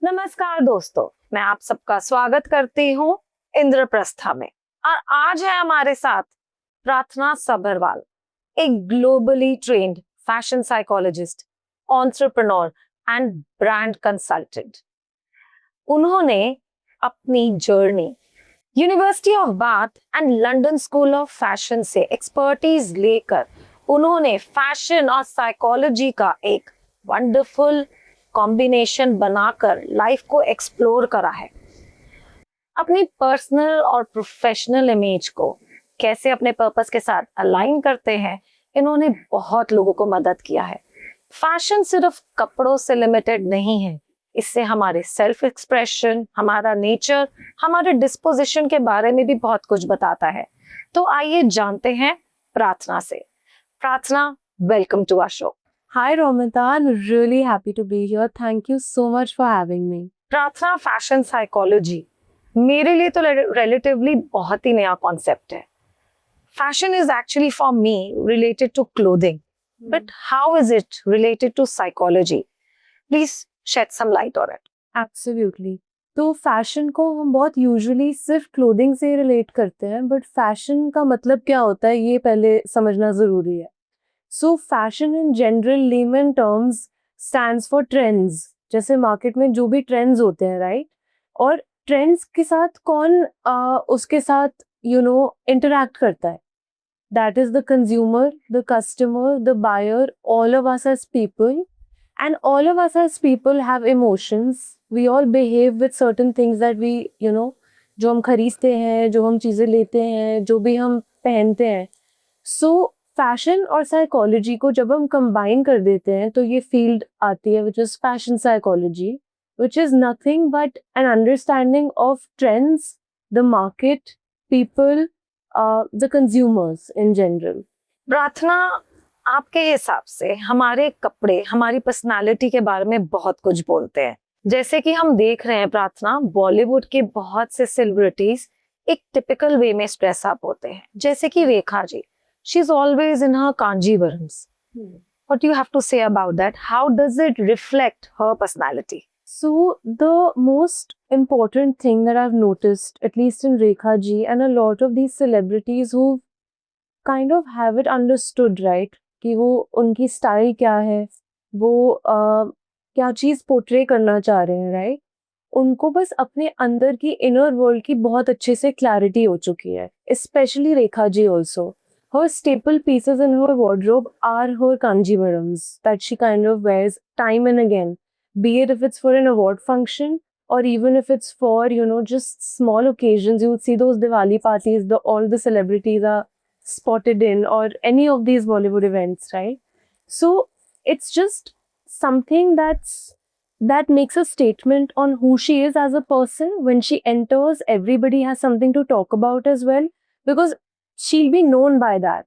नमस्कार दोस्तों, मैं आप सबका स्वागत करती हूँ इंद्रप्रस्था में। और आज है हमारे साथ प्रार्थना सभरवाल, एक globally trained fashion psychologist, entrepreneur and brand consultant. उन्होंने अपनी journey University of Bath and London School of Fashion से एक्सपर्टीज लेकर उन्होंने फैशन और साइकोलॉजी का एक वंडरफुल कॉम्बिनेशन बनाकर लाइफ को एक्सप्लोर करा है। अपनी पर्सनल और प्रोफेशनल इमेज को कैसे अपने पर्पस के साथ अलाइन करते हैं, इन्होंने बहुत लोगों को मदद किया है। फैशन सिर्फ कपड़ों से लिमिटेड नहीं है, इससे हमारे सेल्फ एक्सप्रेशन, हमारा नेचर, हमारे डिस्पोजिशन के बारे में भी बहुत कुछ बताता है। तो आइए जानते हैं प्रार्थना से। Prarthana, welcome to our show. Hi Romita, I'm really happy to be here. Thank you so much for having me. Prarthana, fashion psychology मेरे लिए तो रिलेटिवली बहुत ही नया कॉन्सेप्ट है। Fashion is actually for me related to clothing, but how is it related to psychology? Please shed some light on it. Absolutely. तो fashion को हम बहुत यूजुअली सिर्फ क्लोथिंग से रिलेट करते हैं, बट फैशन का मतलब क्या होता है ये पहले समझना ज़रूरी है। सो fashion in general lemon terms stands for trends. जैसे मार्केट में जो भी ट्रेंड्स होते हैं, राइट, और ट्रेंड्स के साथ कौन उसके साथ इंटरैक्ट करता है, that is the consumer, the customer, the buyer, all of us as people, and all of us as people have emotions. We all behave with certain things that we जो हम खरीदते हैं, जो हम चीज़ें लेते हैं, जो भी हम पहनते हैं। सो फैशन और साइकोलॉजी को जब हम कंबाइन कर देते हैं तो ये फील्ड आती है which is fashion psychology, which is nothing but an understanding of trends, the market, people, the consumers in general. प्रार्थना, आपके हिसाब से हमारे कपड़े हमारी पर्सनालिटी के बारे में बहुत कुछ बोलते हैं। जैसे कि हम देख रहे हैं प्रार्थना, बॉलीवुड के बहुत से सेलिब्रिटीज एक टिपिकल वे में ड्रेस अप होते हैं, जैसे कि Rekha ji, she is always in her Kanjivarams. What you have to say about that? How does it reflect her personality? So the most important thing that I've noticed, at least in Rekha ji and a lot of these celebrities who kind of have it understood, right, कि वो उनकी style क्या है, वो क्या चीज़ portray करना चाह रहे हैं, राइट, उनको बस अपने अंदर की इनर वर्ल्ड की बहुत अच्छे से क्लैरिटी हो चुकी है। Specially Rekha ji also, her staple pieces in her wardrobe are her kanjivarams that she kind of wears time and again, be it if it's for an award function or even if it's for just small occasions. You would see those Diwali parties, all the celebrities are spotted in, or any of these Bollywood events, right? So it's just something that makes a statement on who she is as a person. When she enters, everybody has something to talk about as well, because she'll be known by that.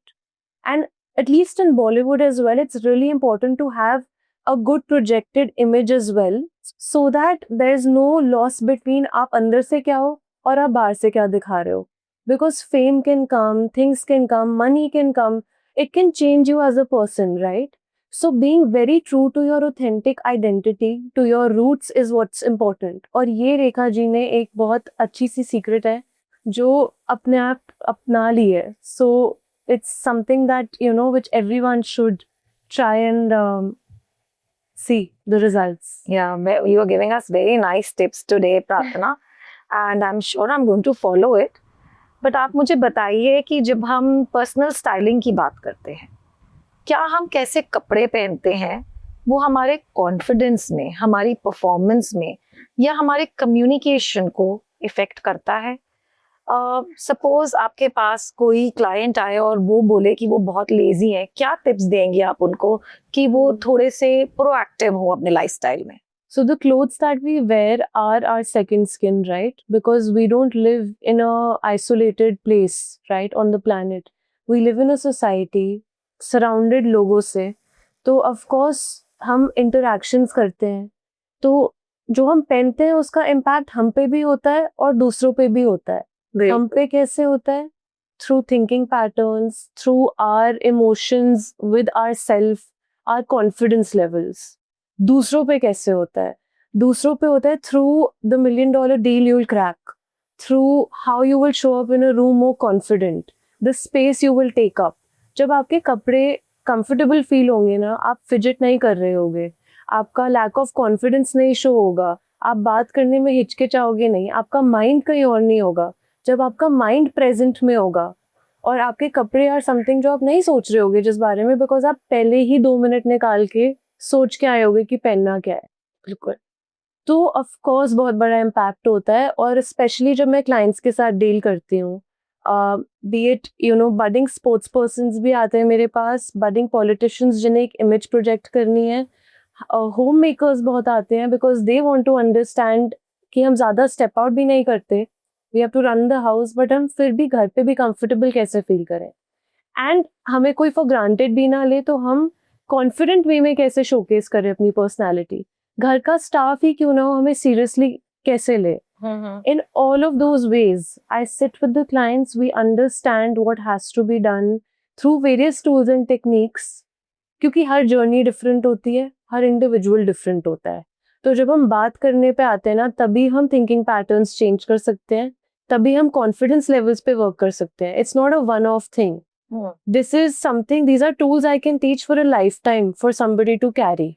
And at least in Bollywood as well, it's really important to have a good projected image as well, so that there's no loss between आप अंदर से क्या हो और आप बाहर से क्या दिखा रहे हो. Because fame can come, things can come, money can come, it can change you as a person, right? So being very true to your authentic identity, to your roots is what's important. और ये रेखा जी ने एक बहुत अच्छी सी secret है जो अपने आप अपना ली है. So it's something that which everyone should try and see the results. Yeah, you are giving us very nice tips today, Prathana, and I'm sure I'm going to follow it. But आप मुझे बताइए कि जब हम personal styling की बात करते हैं, क्या हम कैसे कपड़े पहनते हैं वो हमारे कॉन्फिडेंस में, हमारी परफॉर्मेंस में या हमारे कम्युनिकेशन को इफेक्ट करता है? सपोज आपके पास कोई क्लाइंट आए और वो बोले कि वो बहुत लेजी है, क्या टिप्स देंगे आप उनको कि वो थोड़े से प्रोएक्टिव हो अपने लाइफस्टाइल में? So the clothes that we wear are our second skin, right? Because we don't live in a isolated place, right, on the planet. We live in a society surrounded लोगों से, तो of course हम interactions करते हैं, तो जो हम पहनते हैं उसका impact हम पे भी होता है और दूसरों पे भी होता है. हम पे कैसे होता है? Through thinking patterns, through our emotions with ourself, our confidence levels. दूसरों पे कैसे होता है? दूसरों पे होता है through the $1 million deal you will crack, through how you will show up in a room more confident, the space you will take up. जब आपके कपड़े कंफर्टेबल फील होंगे ना, आप फिजिट नहीं कर रहे होगे, आपका लैक ऑफ कॉन्फिडेंस नहीं शो होगा, आप बात करने में हिचकिचाओगे नहीं, आपका माइंड कहीं और नहीं होगा. जब आपका माइंड प्रेजेंट में होगा और आपके कपड़े आर समथिंग जो आप नहीं सोच रहे होगे जिस बारे में, बिकॉज आप पहले ही 2 मिनट निकाल के सोच के आए होगे कि पहनना क्या है. बिल्कुल. तो ऑफ कोर्स बहुत बड़ा इम्पैक्ट होता है. और स्पेशली जब मैं क्लाइंट्स के साथ डील करती हूँ, be it budding sports persons भी आते हैं मेरे पास, बडिंग पॉलिटिशियंस जिन्हें एक इमेज प्रोजेक्ट करनी है, होम मेकर्स बहुत आते हैं because they want to understand कि हम ज़्यादा स्टेप आउट भी नहीं करते, we have to run the house, but हम फिर भी घर पे भी कंफर्टेबल कैसे फील करें, एंड हमें कोई फॉर ग्रांटेड भी ना ले, तो हम कॉन्फिडेंट वे में कैसे शोकेस करें अपनी पर्सनैलिटी. घर का स्टाफ ही क्यों ना हो, हमें सीरियसली कैसे ले. In all of those ways, I sit with the clients, we understand what has to be done through various tools and techniques, क्योंकि हर जर्नी डिफरेंट होती है, हर इंडिविजुअल डिफरेंट होता है. तो जब हम बात करने पे आते हैं ना, तभी हम थिंकिंग पैटर्न्स चेंज कर सकते हैं, तभी हम कॉन्फिडेंस लेवल्स पे वर्क कर सकते हैं. It's not a one of thing. This is something, these are tools I can teach for a lifetime for somebody to carry,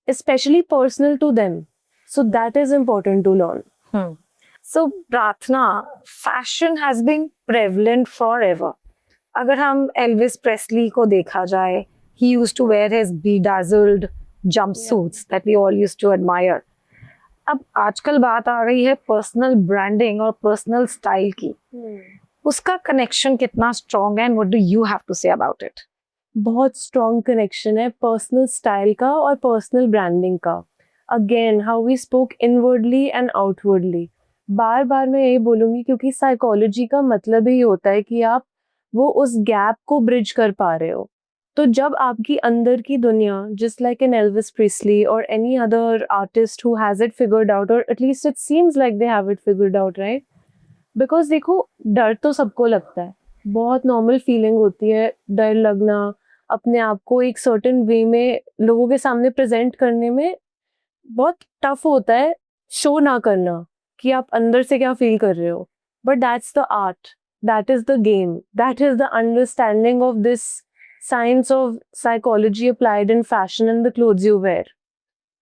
especially personal to them. So that is important to learn. So प्रार्थना, fashion has been prevalent forever. अगर हम Elvis Presley को देखा जाए, he used to wear his bedazzled jumpsuits that we all used to admire. अब आजकल बात आ गई है पर्सनल ब्रांडिंग और पर्सनल स्टाइल की. उसका कनेक्शन कितना स्ट्रॉन्ग है, and what do you have to say about it? बहुत स्ट्रॉन्ग कनेक्शन है पर्सनल स्टाइल का और पर्सनल ब्रांडिंग का. Again, how we spoke inwardly and outwardly. बार बार मैं यही बोलूँगी, क्योंकि साइकोलॉजी का मतलब ही होता है कि आप वो उस गैप को ब्रिज कर पा रहे हो. तो जब आपकी अंदर की दुनिया, just like an Elvis Presley और any other artist who has it figured out, और at least it seems like they have it figured out, right? Because देखो, डर तो सबको लगता है, बहुत नॉर्मल फीलिंग होती है डर लगना, अपने आप को एक सर्टेन वे में लोगों के सामने प्रेजेंट करने में बहुत टफ होता है शो ना करना कि आप अंदर से क्या फील कर रहे हो. But that's the art, that is the game, that is the understanding of this science of psychology applied in fashion and the clothes you wear.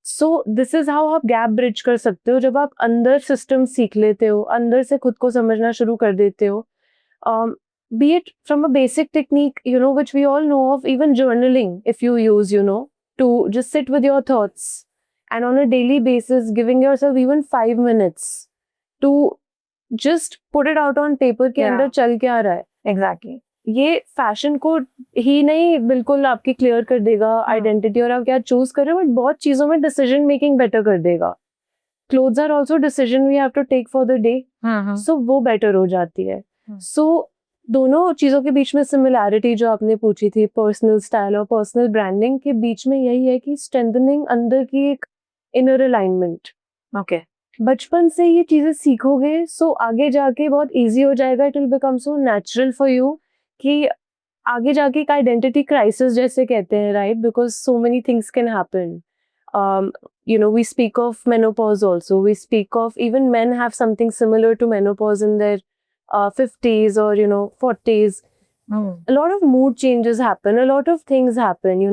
So this is how आप गैप ब्रिज कर सकते हो. जब आप अंदर system सीख लेते हो, अंदर से खुद को समझना शुरू कर देते हो, be it from a basic technique, which we all know of, even journaling, if you use, to just sit with your thoughts, and on a daily basis, giving yourself even 5 minutes to just put it out on paper के अंदर चल क्या रहा है. Exactly. ये fashion को ही नहीं बिल्कुल आपकी क्लियर कर देगा आइडेंटिटी और आप क्या चूज कर रहे हो, बट बहुत चीजों में डिसीजन मेकिंग बेटर कर देगा. Clothes are also decision we have to take for the day, so वो बेटर हो जाती है. सो दोनों चीजों के बीच में सिमिलैरिटी जो आपने पूछी थी, पर्सनल स्टाइल और पर्सनल ब्रांडिंग के बीच में, यही है कि स्ट्रेंथनिंग अंदर की एक इनर अलाइनमेंट. ओके. बचपन से ये चीजें सीखोगे, सो आगे जाके बहुत इजी हो जाएगा. It will become so natural for you कि आगे जाके एक आइडेंटिटी क्राइसिस जैसे कहते हैं, right? Because so many things can happen. We speak of menopause also. We speak of even men have something similar to menopause in their 50s or 40s. A lot of mood changes happen, a lot of things happen.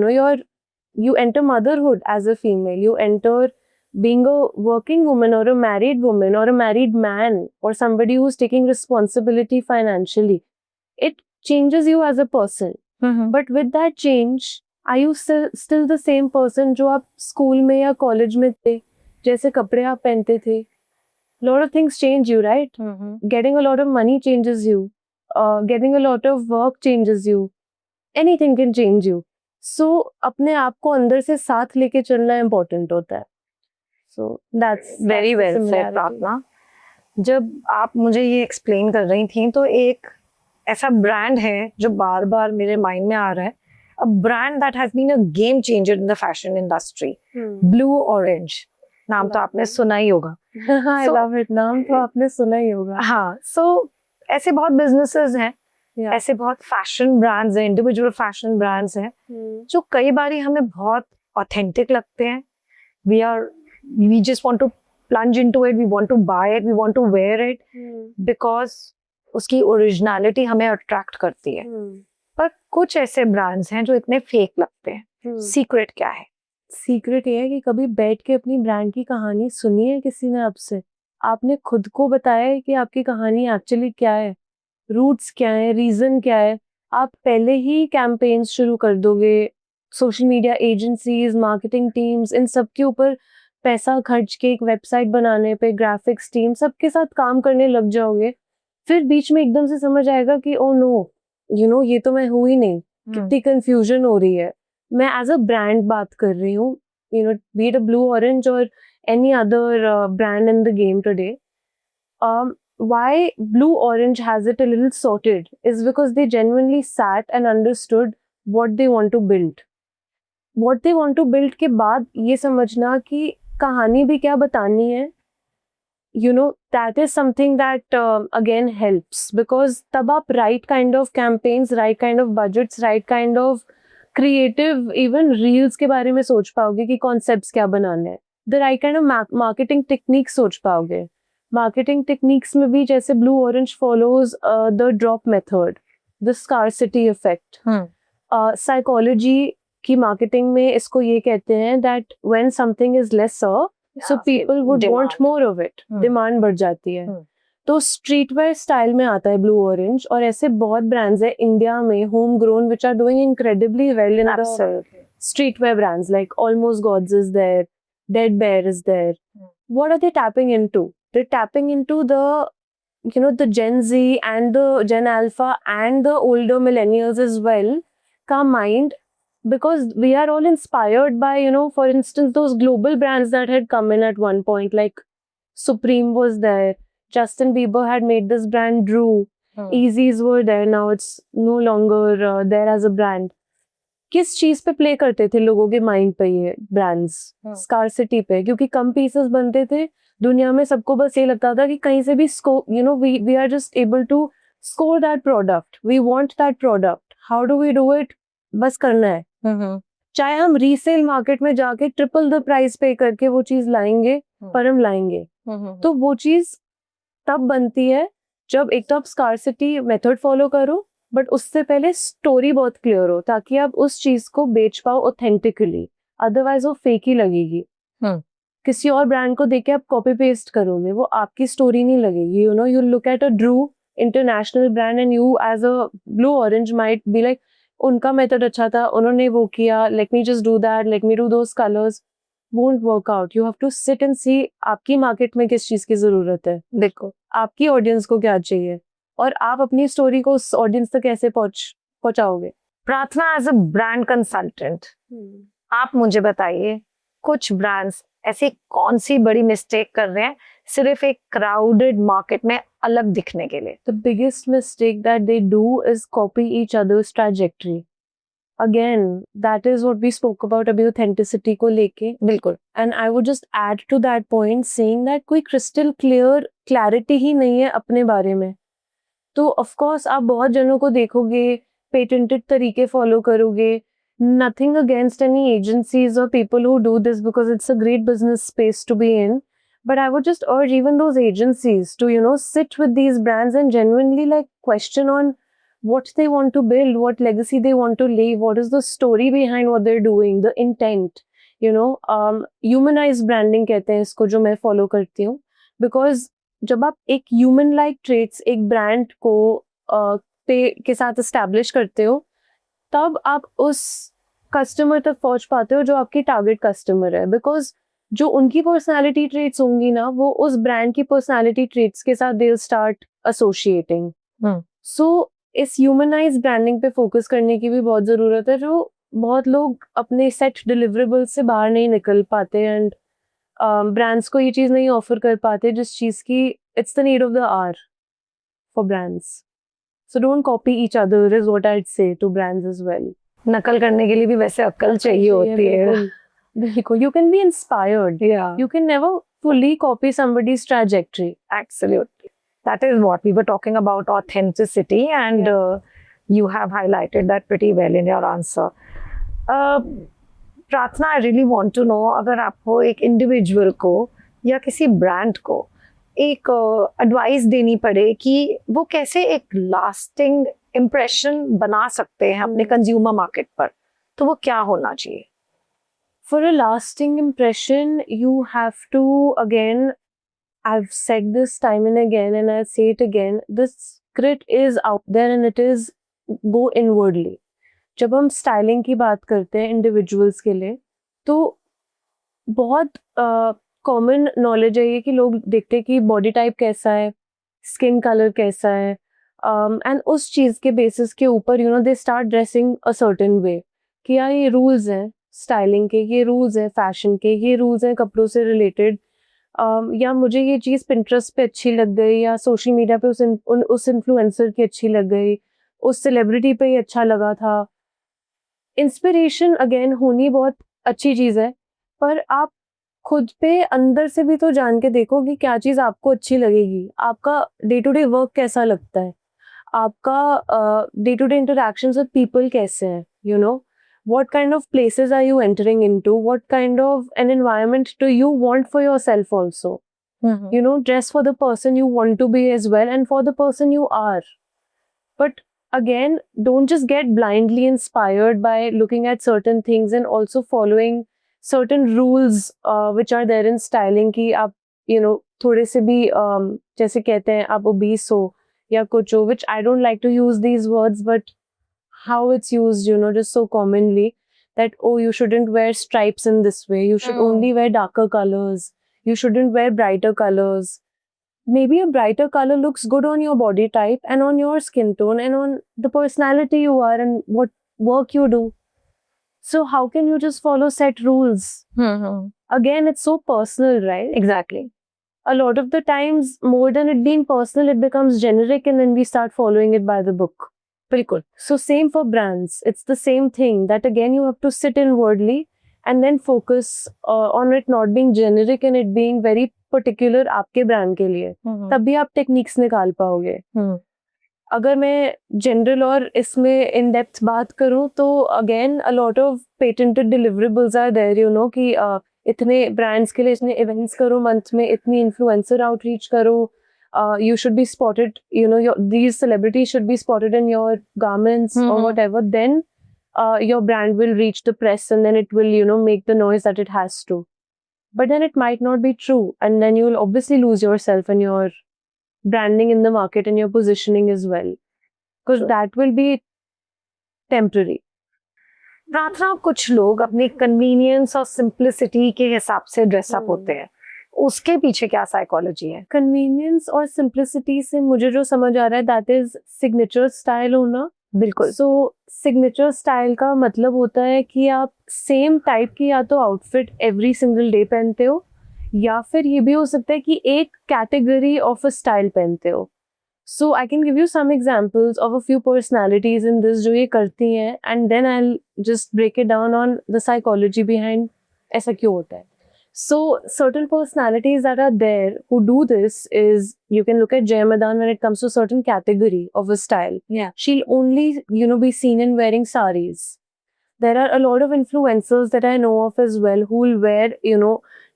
You enter motherhood as a female, you enter being a working woman or a married woman or a married man or somebody who's taking responsibility financially. It changes you as a person. But with that change, are you still the same person जो आप school में या college में थे, जैसे कपड़े आप पहनते थे? lot of things change you, right? Getting a lot of money changes you. Getting a lot of work changes you. Anything can change you. So अपने आप को अंदर से साथ लेके चलना important होता है. So that's very well said, प्रार्थना. जब आप मुझे ये एक्सप्लेन कर रही थी, तो एक ऐसा ब्रांड है जो बार बार मेरे माइंड में आ रहा है, a brand that has been a game changer in the fashion industry. Blue Orange. नाम तो आपने सुना ही होगा. I love it. नाम तो आपने सुना ही होगा. हाँ. So ऐसे बहुत businesses हैं, ऐसे बहुत फैशन ब्रांड्स हैं, इंडिविजुअल फैशन ब्रांड्स हैं, जो कई बारी हमें बहुत ऑथेंटिक लगते हैं. We are we just want to plunge into it, we want to buy it, we want to wear it because उसकी ओरिजिनलिटी हमें अट्रैक्ट करती है. पर कुछ ऐसे ब्रांड्स हैं जो इतने फेक लगते हैं. सीक्रेट क्या है? सीक्रेट ये है कि कभी बैठ के अपनी ब्रांड की कहानी सुनी है किसी ने आपसे? आपने खुद को बताया है कि आपकी कहानी एक्चुअली क्या है, रूट्स क्या है, रीजन क्या है? आप पहले ही कैंपेन्स शुरू कर दोगे, social media agencies, marketing teams, इन सब के ऊपर पैसा खर्च के एक वेबसाइट बनाने पे, ग्राफिक्स टीम, सबके साथ काम करने लग जाओगे. फिर बीच में एकदम से समझ आएगा कि ओ नो, ये तो मैं हूँ ही नहीं. कितनी कंफ्यूजन हो रही है. मैं एज अ ब्रांड बात कर रही हूँ, be it a blue orange और any other brand in the game today. Why Blue Orange has it a little sorted is because they genuinely sat and understood what they want to build. What they want to build के बाद ये समझना कि कहानी भी क्या बतानी है, that is something that again helps, because तब आप right kind of campaigns, right kind of budgets, right kind of creative, even reels के बारे में सोच पाओगे कि concepts क्या बनाने हैं. The right kind of marketing techniques सोच पाओगे. Marketing techniques में भी जैसे Blue Orange follows the drop method, the scarcity effect. Psychology की marketing में इसको ये कहते हैं that when something is lesser, so people would want more of it. Demand बढ़ जाती है. तो streetwear style में आता है Blue Orange, और ऐसे बहुत brands हैं इंडिया में homegrown which are doing incredibly well in the streetwear brands, like Almost Gods is there, Dead Bear is there. What are they tapping into? They're tapping into the Gen Z and the Gen Alpha and the older millennials as well ka mind, because we are all inspired by, for instance, those global brands that had come in at one point, like Supreme was there, Justin Bieber had made this brand Drew, Yeezys were there, now it's no longer there as a brand. किस चीज पे play करते थे लोगों के mind पे ये brands? Scarcity पे, क्योंकि कम पीसेस बनते थे दुनिया में. सबको बस ये लगता था कि कहीं से भी we are just able to score that product, we want that product, how do we do it? बस करना है. चाहे हम रीसेल मार्केट में जाके ट्रिपल द प्राइस पे करके वो चीज लाएंगे, पर हम लाएंगे. तो वो चीज तब बनती है जब एक तो आप स्कार्सिटी मेथड फॉलो करो, बट उससे पहले स्टोरी बहुत क्लियर हो, ताकि आप उस चीज को बेच पाओ ऑथेंटिकली. अदरवाइज वो फेक ही लगेगी. किसी और ब्रांड को देख के आप कॉपी पेस्ट करोगे, वो आपकी स्टोरी नहीं लगेगी. You look at a true international brand and you as a blue orange might be like, उनका मेथड अच्छा था, उन्होंने वो किया, let me just do that, let me do those colours. Won't work out. You have to sit and see आपकी market में किस चीज की जरूरत है, देखो आपकी ऑडियंस को क्या चाहिए, और आप अपनी स्टोरी को उस ऑडियंस तक कैसे पहुंचाओगे. प्रार्थना, एज अ ब्रांड कंसल्टेंट, आप मुझे बताइए कुछ ब्रांड्स ऐसी कौन सी बड़ी मिस्टेक कर रहे हैं सिर्फ एक क्राउडेड मार्केट में अलग दिखने के लिए? The biggest mistake that they do is copy each other's trajectory. Again, that is what we spoke about अभी authenticity को लेके. बिल्कुल. And I would just add to that point saying that कोई crystal clear clarity ही नहीं है अपने बारे में. तो of course आप बहुत जनों को देखोगे, patented तरीके follow करोगे. Nothing against any agencies or people who do this, because it's a great business space to be in. But I would just urge even those agencies to, sit with these brands and genuinely question on what they want to build, what legacy they want to leave, what is the story behind what they're doing, the intent. Humanized branding कहते हैं इसको, जो मैं follow करती हूँ. Because जब आप एक human like traits एक brand को के साथ establish करते हो, तब आप उस कस्टमर तक पहुंच पाते हो जो आपकी टारगेट कस्टमर है. बिकॉज जो उनकी पर्सनालिटी ट्रेट्स होंगी ना, वो उस ब्रांड की पर्सनालिटी ट्रेट्स के साथ दे विल स्टार्ट एसोसिएटिंग. सो इस ह्यूमनाइज ब्रांडिंग पे फोकस करने की भी बहुत जरूरत है, जो बहुत लोग अपने सेट डिलीवरेबल से बाहर नहीं निकल पाते, एंड ब्रांड्स को ये चीज नहीं ऑफर कर पाते जिस चीज की it's the need of the hour for brands. So don't copy each other is what I'd say to brands as well. नकल करने के लिए भी वैसे अक्ल चाहिए होती है. बिल्कुल. You can be inspired. Yeah. You can never fully copy somebody's trajectory. Absolutely. That is what we were talking about, authenticity, and you have highlighted that pretty well in your answer. Prarthana, I really want to know, अगर आपको एक individual को या किसी brand को एक advice देनी पड़े कि वो कैसे एक लास्टिंग इम्प्रेशन बना सकते हैं अपने कंज्यूमर मार्केट पर, तो वो क्या होना चाहिए? For a lasting impression, you have to, again, I've said this time and again, and I'll say it again, the secret is out there and it is go inwardly. जब हम styling की बात करते हैं इंडिविजुअल्स के लिए, तो बहुत कॉमन नॉलेज है ये कि लोग देखते हैं कि बॉडी टाइप कैसा है, स्किन कलर कैसा है, एंड उस चीज़ के बेसिस के ऊपर they start dressing a certain way कि यार ये रूल्स हैं स्टाइलिंग के, ये रूल्स हैं फैशन के, ये रूल्स हैं कपड़ों से रिलेटेड, या मुझे ये चीज़ पिंटरेस्ट पे अच्छी लग गई, या सोशल मीडिया पे उस इन्फ्लुएंसर की अच्छी लग गई, उस सेलिब्रिटी पे ही अच्छा लगा था. इंस्पिरेशन अगेन होनी बहुत अच्छी चीज़ है, पर आप खुद पे अंदर से भी तो जान के देखो कि क्या चीज़ आपको अच्छी लगेगी. आपका डे टू डे वर्क कैसा लगता है, आपका day to day interactions with people कैसे हैं, what kind of places are you entering into, what kind of an environment do you want for yourself also. Dress for the person you want to be as well, and for the person you are. But again, don't just get blindly inspired by looking at certain things and also following certain rules which are there in styling कि आप थोड़े से भी जैसे कहते हैं आप obese हो या कुछ हो, which I don't like to use these words, but how it's used, just so commonly, that oh, you shouldn't wear stripes in this way, you should only wear darker colors, you shouldn't wear brighter colors. Maybe a brighter color looks good on your body type and on your skin tone and on the personality you are and what work you do. So how can you just follow set rules? Again, it's so personal, right? Exactly. A lot of the times, more than it being personal, it becomes generic and then we start following it by the book. बिल्कुल. So same for brands. It's the same thing that again you have to sit inwardly and then focus on it not being generic and it being very particular आपके brand के लिए. तभी आप techniques निकाल पाओगे. अगर मैं general और इसमें in depth बात करूँ तो again a lot of patented deliverables are there, कि इतने brands के लिए इतने events करो month में, इतनी influencer outreach करो. You should be spotted, these celebrities should be spotted in your garments or whatever, then your brand will reach the press and then it will, make the noise that it has to. But then it might not be true, and then you will obviously lose yourself and your branding in the market and your positioning as well, because that will be temporary. प्रार्थना, कुछ लोग अपनी convenience और simplicity के हिसाब से dress up होते हैं, उसके पीछे क्या साइकोलॉजी है? कन्वीनियंस और सिंप्लिसिटी से मुझे जो समझ आ रहा है दैट इज सिग्नेचर स्टाइल होना. बिल्कुल. सो सिग्नेचर स्टाइल का मतलब होता है कि आप सेम टाइप की या तो आउटफिट एवरी सिंगल डे पहनते हो, या फिर ये भी हो सकता है कि एक कैटेगरी ऑफ अ स्टाइल पहनते हो. So I can give you some examples of a few personalities in this जो ये करती हैं, and then I will just break it down on the psychology behind ऐसा क्यों होता है. So certain personalities that are there who do this is, you can look at Jay Madan when it comes to certain category of a style. Yeah. She'll only, be seen in wearing saris. There are a lot of influencers that I know of as well who will wear,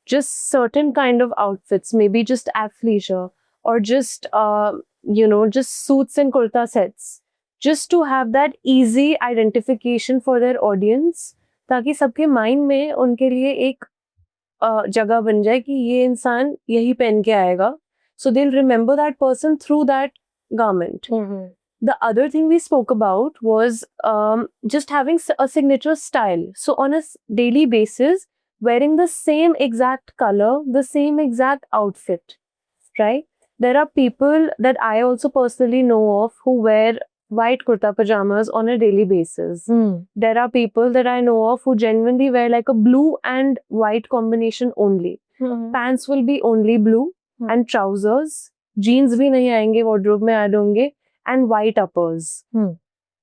just certain kind of outfits, maybe just athleisure or just, just suits and kurta sets, just to have that easy identification for their audience, ताकि सबके mind में उनके लिए एक जगह बन जाए कि ये इंसान यही पहन के आएगा. So they'll remember that person through that garment. The other thing we spoke about was just having a signature style. So on a daily basis, wearing the same exact color, the same exact outfit, right? There are people that I also personally know of who wear white kurta pajamas on a daily basis. There are people that I know of who genuinely wear like a blue and white combination only. Pants will be only blue and trousers. Jeans भी नहीं आएंगे, wardrobe में add होंगे, and white uppers.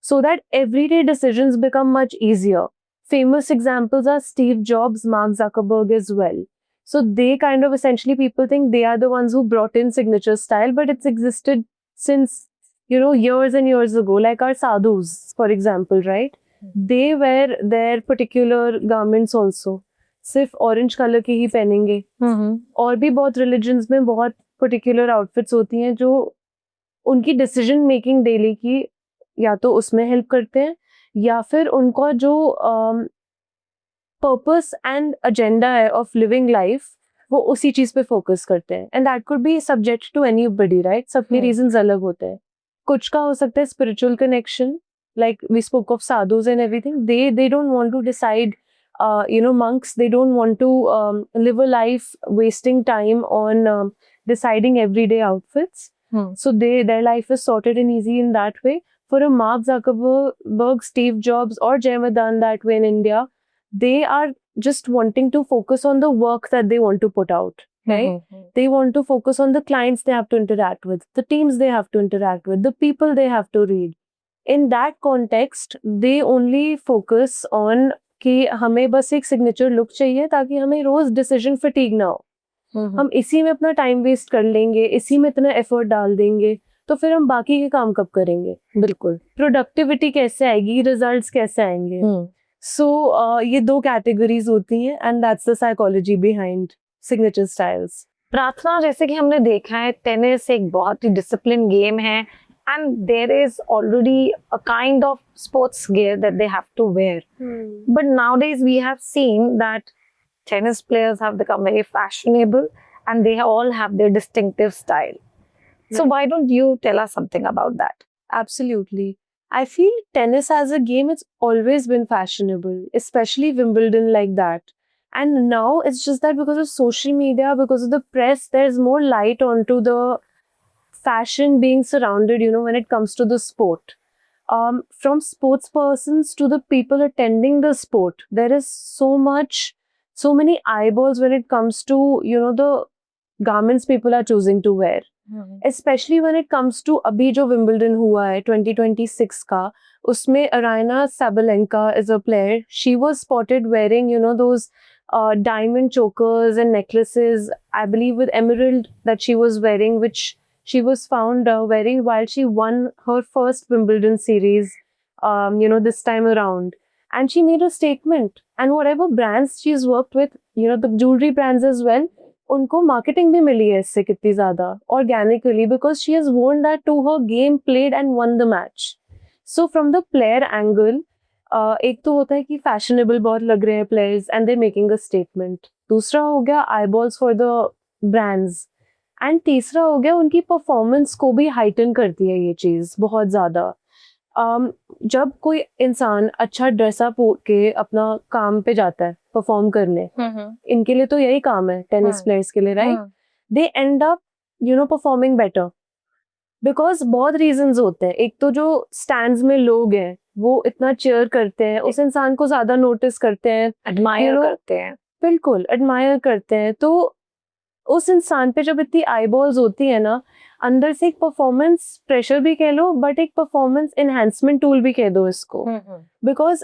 So that everyday decisions become much easier. Famous examples are Steve Jobs, Mark Zuckerberg as well. So they kind of essentially, people think they are the ones who brought in signature style, but it's existed since, years and years ago, like our sadhus, for example, right? they wear their particular garments also. सिर्फ orange colour की ही पहनेंगे. और भी बहुत religions में बहुत particular outfits होती हैं जो उनकी डिसीजन मेकिंग डेली की या तो उसमें हेल्प करते हैं या फिर उनका जो पर्पस एंड एजेंडा है ऑफ लिविंग लाइफ वो उसी चीज पे फोकस करते हैं. And that could be subject to anybody, right? सबके रीजंस अलग होते हैं. कुछ का हो सकता है spiritual connection, like we spoke of sadhus and everything. They don't want to decide, monks, they don't want to live a life wasting time on deciding everyday outfits. So their life is sorted and easy in that way. For a Mark Zuckerberg, Steve Jobs, or Jay Madan that way in India, they are just wanting to focus on the work that they want to put out, right? They want to focus on the clients they have to interact with, the teams they have to interact with, the people they have to read. In that context, they only focus on कि हमें बस एक signature look चाहिए ताकि हमें रोज decision fatigue ना हो. हम इसी में अपना टाइम वेस्ट कर लेंगे, इसी में इतना एफर्ट डाल देंगे, तो फिर हम बाकी के काम कब करेंगे? बिल्कुल. प्रोडक्टिविटी कैसे आएगी, रिजल्ट्स कैसे आएंगे? सो ये दो कैटेगरीज होती हैं and that's the psychology behind signature styles. प्रार्थना, जैसे कि हमने देखा है, टेनिस एक बहुत ही डिसिप्लिन गेम है and there is already a kind of sports gear that they have to wear. But nowadays we have seen that tennis players have become very fashionable and they all have their distinctive style. So why don't you tell us something about that? Absolutely. I feel tennis as a game, it's always been fashionable, especially Wimbledon like that. And now it's just that because of social media, because of the press, there's more light onto the fashion being surrounded, when it comes to the sport. From sports persons to the people attending the sport, there is so many eyeballs when it comes to, the garments people are choosing to wear. Especially when it comes to abhi jo Wimbledon hua hai 2026 ka, usme Aryna Sabalenka is a player. She was spotted wearing, those diamond chokers and necklaces, I believe with emerald that she was wearing, which she was found wearing while she won her first Wimbledon series, this time around. And she made a statement. And whatever brands she's worked with, the jewelry brands as well, unko marketing bhi mili hai isse kitni zyada organically, because she has worn that to her game, played and won the match. So from the player angle, एक तो होता है कि fashionable बहुत लग रहे हैं players and they're making a statement. दूसरा हो गया eyeballs for the brands. And तीसरा हो गया उनकी परफॉर्मेंस को भी हाइटन करती है ये चीज़ बहुत ज़्यादा. जब कोई इंसान अच्छा ड्रेसअप होके अपना काम पे जाता है परफॉर्म करने, इनके लिए तो यही काम है टेनिस प्लेयर्स के लिए, right? They and up performing better because बहुत रीजंस होते हैं. एक तो जो स्टैंड्स में लोग हैं वो इतना चीयर करते हैं, उस इंसान को ज़्यादा नोटिस करते हैं, एडमायर करते हैं. बिल्कुल एडमायर करते हैं. तो उस इंसान पे जब इतनी आईबॉल्स होती है ना, अंदर से एक परफॉर्मेंस प्रेशर भी कह लो, बट एक परफॉर्मेंस एनहांसमेंट टूल भी कह दो इसको. बिकॉज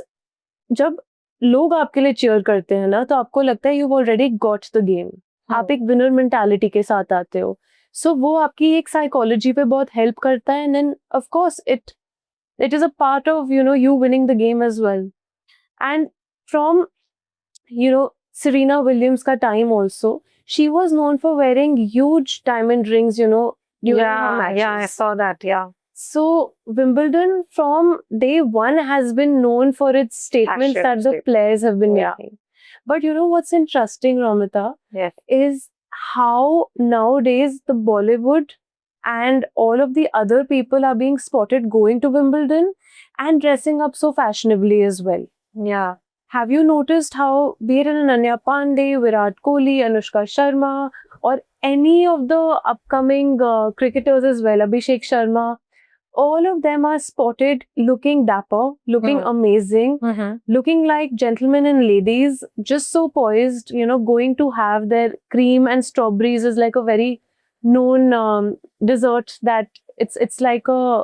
जब लोग आपके लिए चीयर करते हैं ना, तो आपको लगता है you already got the game. आप एक विनर मेंटालिटी के साथ आते हो. सो वो आपकी एक साइकोलॉजी पे बहुत हेल्प करता है. And then of course it is a part of you winning the game as well. And from Serena Williams का time also, she was known for wearing huge diamond rings, during her matches. Yeah, I saw that, yeah. So Wimbledon from day one has been known for its statements Fashion that the players have been making. But what's interesting, Ramita, Yes. is how nowadays the Bollywood and all of the other people are being spotted going to Wimbledon and dressing up so fashionably as well. Yeah. Have you noticed how, be it Ananya Pandey, Virat Kohli, Anushka Sharma, or any of the upcoming cricketers as well, Abhishek Sharma, all of them are spotted looking dapper, looking amazing, looking like gentlemen and ladies, just so poised, going to have their cream and strawberries is like a very known dessert that it's like a...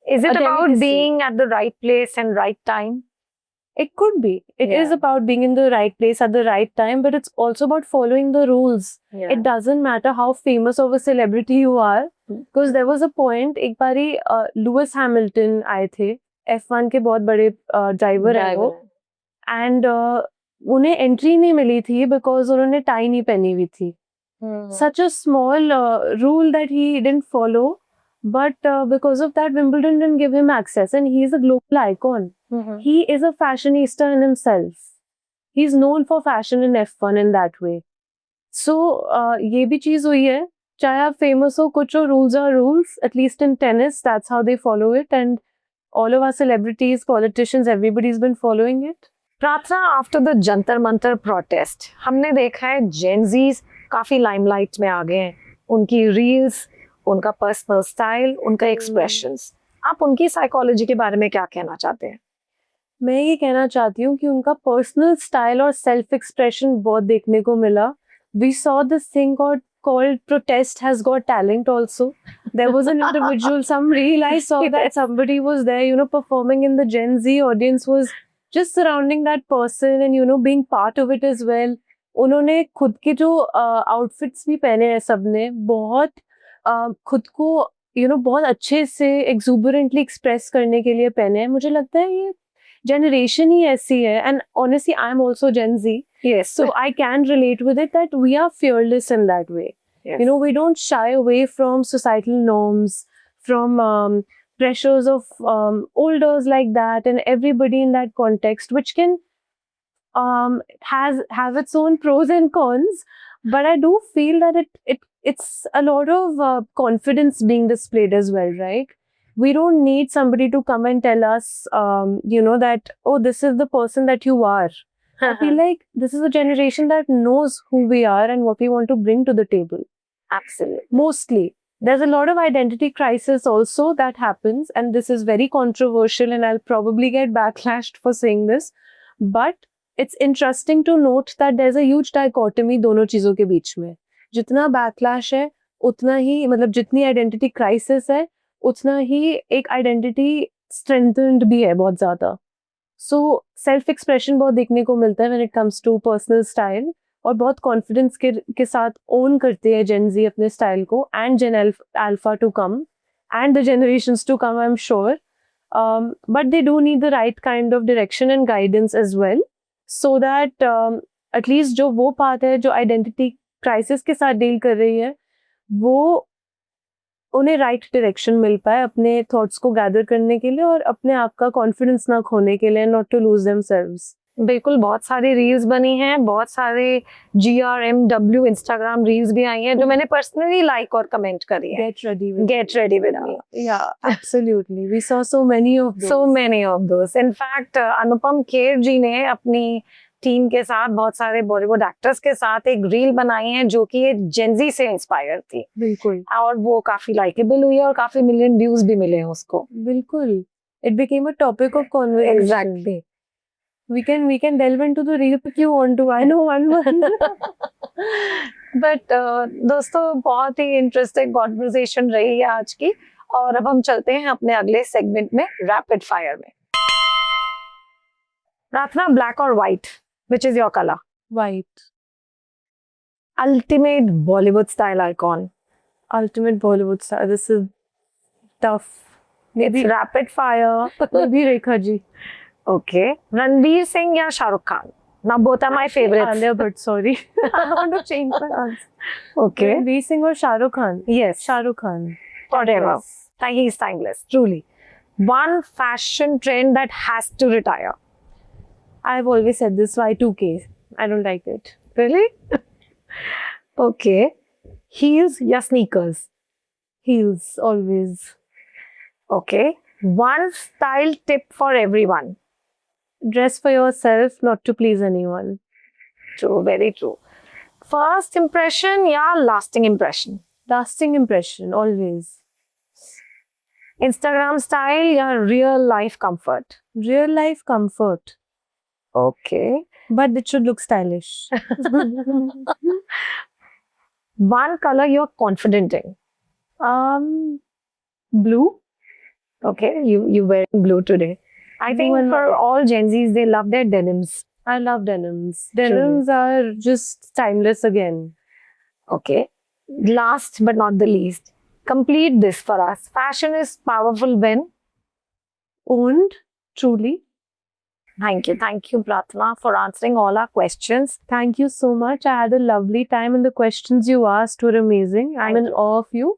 Is it about delicacy. being at the right place and right time? It could be. It is about being in the right place at the right time, but it's also about following the rules. Yeah. It doesn't matter how famous of a celebrity you are, because there was a point, एक बारी Lewis Hamilton आए थे F1 के बहुत बड़े driver हैं वो, and उन्हें एंट्री नहीं मिली थी बिकॉज उन्होंने टाई नहीं पहनी हुई थी. Such a small rule that he didn't follow, but because of that Wimbledon didn't give him access, and he is a global icon. He is a fashionista in himself. He's known for fashion in F1 in that way. So ये भी चीज हुई है, चाहे आप famous हो, कुछ हो, rules are rules. At least in tennis, that's how they follow it, and all of our celebrities, politicians, everybody's been following it. प्रार्थना, after the Jantar Mantar protest हमने देखा है जेनजीज काफी लाइमलाइट में आ गए हैं. उनकी रील्स, उनका पर्सनल स्टाइल, उनका एक्सप्रेशंस. आप उनकी साइकोलॉजी के बारे में क्या कहना चाहते हैं? मैं ये कहना चाहती हूँ कि उनका पर्सनल स्टाइल और सेल्फ एक्सप्रेशन बहुत देखने को मिला. We saw this thing called protest has got talent also. There was an individual, some reel I saw that somebody was there, you know, performing in the Gen Z audience was just surrounding that person and, you know, being part of it as well. उन्होंने खुद के जो outfits भी पहने हैं सबने, बहुत खुद को you know बहुत अच्छे से exuberantly express करने के लिए पहने हैं. मुझे लगता है ये generation ही ऐसी है, and honestly I'm also Gen Z. Yes. So I can relate with it that we are fearless in that way. Yes. You know, we don't shy away from societal norms, from pressures of elders like that, and everybody in that context, which can have its own pros and cons. But I do feel that it's a lot of confidence being displayed as well, right? We don't need somebody to come and tell us, you know, that, oh, this is the person that you are. I feel like this is a generation that knows who we are and what we want to bring to the table. Absolutely. Mostly. There's a lot of identity crisis also that happens, and this is very controversial, and I'll probably get backlashed for saying this. But it's interesting to note that there's a huge dichotomy दोनों चीजों के बीच में. जितना backlash है, उतना ही मतलब जितनी identity crisis है, उतना ही एक identity strengthened भी है बहुत ज़्यादा. So self expression बहुत देखने को मिलता है when it comes to personal style, और बहुत confidence के साथ own करते हैं Gen Z अपने style को, and Gen Alpha to come, and the generations to come, I'm sure. But they do need the right kind of direction and guidance as well, so that at least जो वो path है जो identity crisis के साथ deal कर रही है, वो उन्हें राइट डायरेक्शन मिल पाए अपने थॉट्स को गैदर करने के लिए और अपने आप का कॉन्फिडेंस ना खोने के लिए, नॉट टू लूज देमसेल्व्स. बिल्कुल, बहुत सारी रील्स बनी हैं, बहुत सारे GRMW इंस्टाग्राम रील्स भी आई हैं जो मैंने पर्सनली लाइक और कमेंट करी है. Get ready with me. Yeah, absolutely. We saw so many of those. So many of those. In fact, Anupam Kher जी ने अपनी टीम के साथ बहुत सारे बॉलीवुड एक्टर्स के साथ एक रील बनाई है जो कि जेनजी से इंस्पायर थी. बिल्कुल. और वो काफी लाइकेबल हुई है और काफी मिलियन व्यूज भी मिले हैं उसको. बिल्कुल. It became a topic of conversation. Exactly. We can delve into the reel if you want to. I know one. But दोस्तों, बहुत ही इंटरेस्टिंग कॉन्वर्सेशन रही है आज की, और अब हम चलते हैं अपने अगले सेगमेंट में, रैपिड फायर में. प्रार्थना, ब्लैक और white, which is your color? White. Ultimate Bollywood style icon. Ultimate Bollywood style. This is tough. It's rapid fire. Maybe Rekha ji. Okay. Ranveer Singh या Shahrukh Khan? Now both are my favorites. Alia Bhatt, sorry. I want to change my answer. Okay. Ranveer Singh or Shahrukh Khan? Yes. Shahrukh Khan. Whatever. He's timeless, truly. One fashion trend that has to retire. I've always said this, Y2K. I don't like it. Really? Okay. Heels या sneakers? Heels, always. Okay. One style tip for everyone. Dress for yourself, not to please anyone. True, very true. First impression या lasting impression? Lasting impression, always. Instagram style या real life comfort? Real life comfort. Okay. But it should look stylish. One color you're confident in? Blue. Okay, you wearing blue today. I think Blue and for white. all Gen Zs, they love their denims. I love denims. Denims are just timeless again. Okay. Last but not the least, complete this for us. Fashion is powerful owned, truly. Thank you, Pratna, for answering all our questions. Thank you so much. I had a lovely time, and the questions you asked were amazing. I'm Thank in awe of you.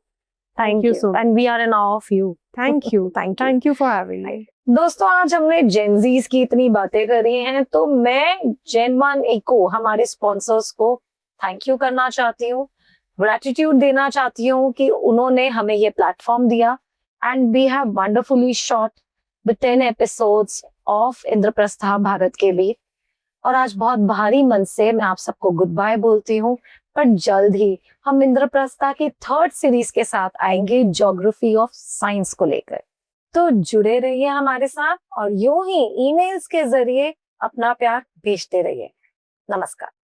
Thank you so much. And we are in awe of you. Thank you. Thank you. Thank you for having me. दोस्तों, आज हमने Gen Zs की इतनी बातें करी हैं, तो मैं जेन1 इको हमारे स्पॉन्सर्स को थैंक यू करना चाहती हूँ, ग्रेटिट्यूड देना चाहती हूँ कि उन्होंने हमें ये प्लेटफॉर्म दिया and we have wonderfully shot the 10 episodes of Indraprastha Bharat के वीर। और आज बहुत भारी मन से मैं आप सबको गुड बाय बोलती हूँ, पर जल्द ही हम इंद्रप्रस्था की 3rd सीरीज के साथ आएंगे ज्योग्राफी ऑफ साइंस को लेकर। तो जुड़े रहिए हमारे साथ और यूं ही ईमेल्स के जरिए अपना प्यार भेजते रहिए। नमस्कार।